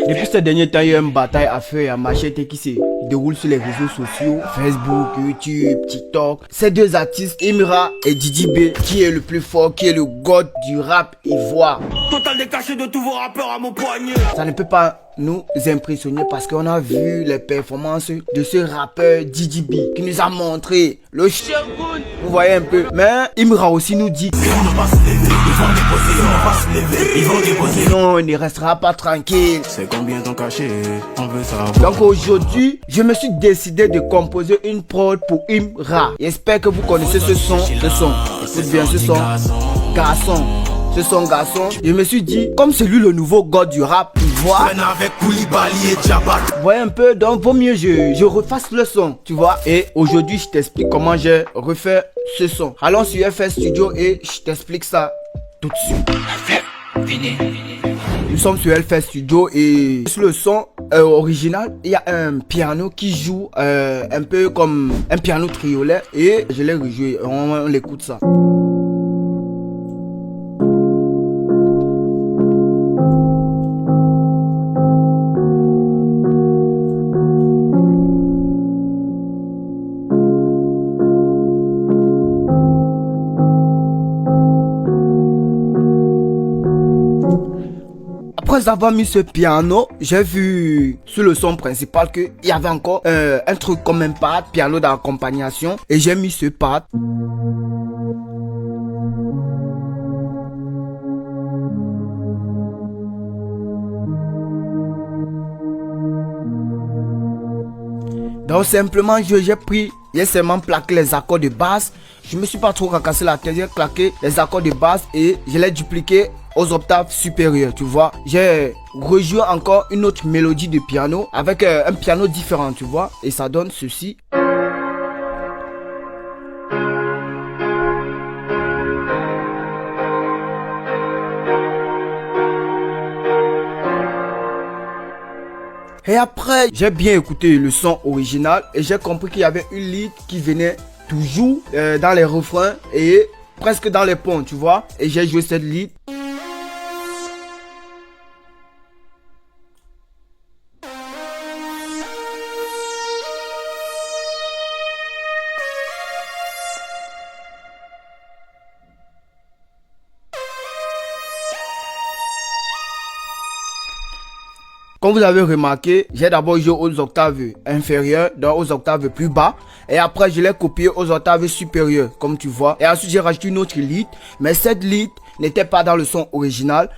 Depuis ces derniers temps, il y a une bataille à feu et à machette qui se déroule sur les réseaux sociaux, Facebook, YouTube, TikTok. Ces deux artistes, Imra et Didi B, qui est le plus fort, qui est le god du rap ivoire. Total décaché de tous vos rappeurs à mon poignet. Ça ne peut pas nous impressionner parce qu'on a vu les performances de ce rappeur Didi B qui nous a montré le Shogun. Vous voyez un peu. Mais Imra aussi nous dit non, il ne restera pas tranquille. C'est combien ton cachet? On veut savoir. Donc aujourd'hui, je me suis décidé de composer une prod pour Imra. J'espère que vous connaissez ce son. Écoute bien ce son. Garçon. Ce son garçon. Je me suis dit, comme c'est lui le nouveau god du rap ivoire. Avec Koulibaly et Djabal. Vous voyez un peu, donc vaut mieux je refasse le son, tu vois. Et aujourd'hui, je t'explique comment j'ai refait ce son. Allons sur FS Studio et je t'explique ça tout de suite. Nous sommes sur FS Studio et sur le son original, il y a un piano qui joue un peu comme un piano triolet et je l'ai rejoué. On l'écoute ça. Après avoir mis ce piano, j'ai vu sur le son principal qu'il y avait encore un truc comme un pad, piano d'accompagnation, et j'ai mis ce pad. Donc simplement j'ai seulement plaqué les accords de basse. Je me suis pas trop cassé la tête, j'ai claqué les accords de basse et je l'ai dupliqué aux octaves supérieures, tu vois. J'ai rejoué encore une autre mélodie de piano avec un piano différent, tu vois. Et ça donne ceci. Et après, j'ai bien écouté le son original et j'ai compris qu'il y avait une lead qui venait toujours dans les refrains et presque dans les ponts, tu vois. Et j'ai joué cette lead. Comme vous avez remarqué, j'ai d'abord joué aux octaves inférieures, donc aux octaves plus bas. Et après, je l'ai copié aux octaves supérieures, comme tu vois. Et ensuite, j'ai rajouté une autre lead. Mais cette lead n'était pas dans le son original.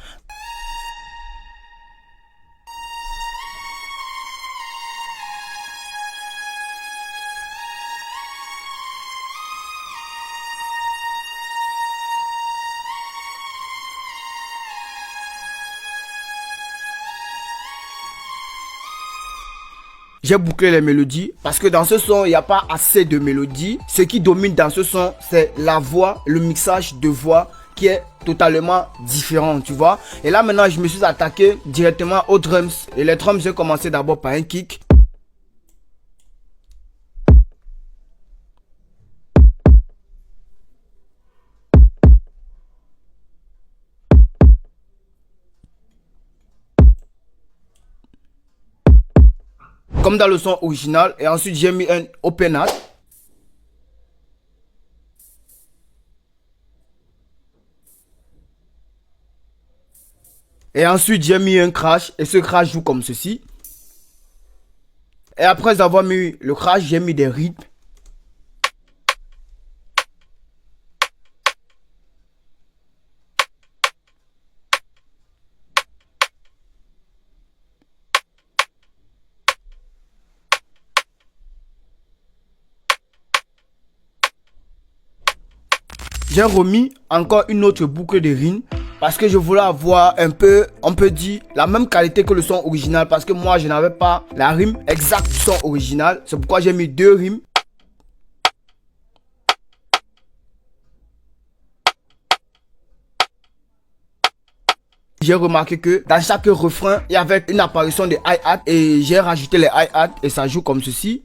J'ai bouclé les mélodies parce que dans ce son, il n'y a pas assez de mélodies. Ce qui domine dans ce son, c'est la voix, le mixage de voix qui est totalement différent, tu vois. Et là, maintenant, je me suis attaqué directement aux drums. Et les drums, j'ai commencé d'abord par un kick. Comme dans le son original. Et ensuite, j'ai mis un open hat. Et ensuite, j'ai mis un crash. Et ce crash joue comme ceci. Et après avoir mis le crash, j'ai mis des rythmes. J'ai remis encore une autre boucle de rimes parce que je voulais avoir un peu, on peut dire, la même qualité que le son original parce que moi, je n'avais pas la rime exacte du son original. C'est pourquoi j'ai mis deux rimes. J'ai remarqué que dans chaque refrain, il y avait une apparition de hi-hat et j'ai rajouté les hi-hat et ça joue comme ceci.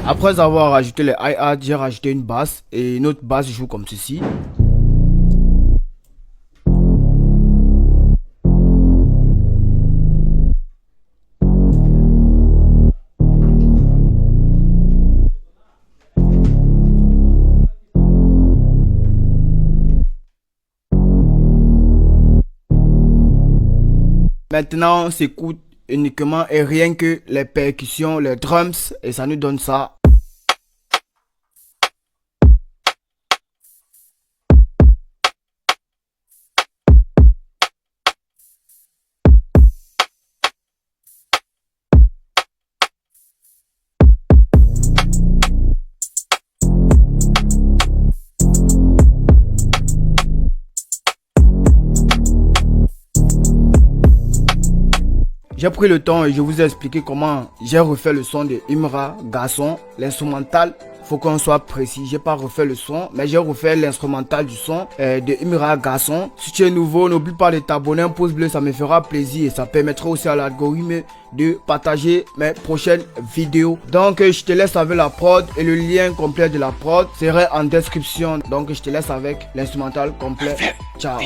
Après avoir rajouté les hi-hats, j'ai rajouté une basse et notre basse joue comme ceci. Maintenant, on s'écoute uniquement et rien que les percussions, les drums, et ça nous donne ça. J'ai pris le temps et je vous ai expliqué comment j'ai refait le son de Imra Garçon, l'instrumental. Faut qu'on soit précis, j'ai pas refait le son, mais j'ai refait l'instrumental du son de Imra Garçon. Si tu es nouveau, n'oublie pas de t'abonner, un pouce bleu, ça me fera plaisir et ça permettra aussi à l'algorithme de partager mes prochaines vidéos. Donc je te laisse avec la prod et le lien complet de la prod serait en description. Donc je te laisse avec l'instrumental complet. Ciao.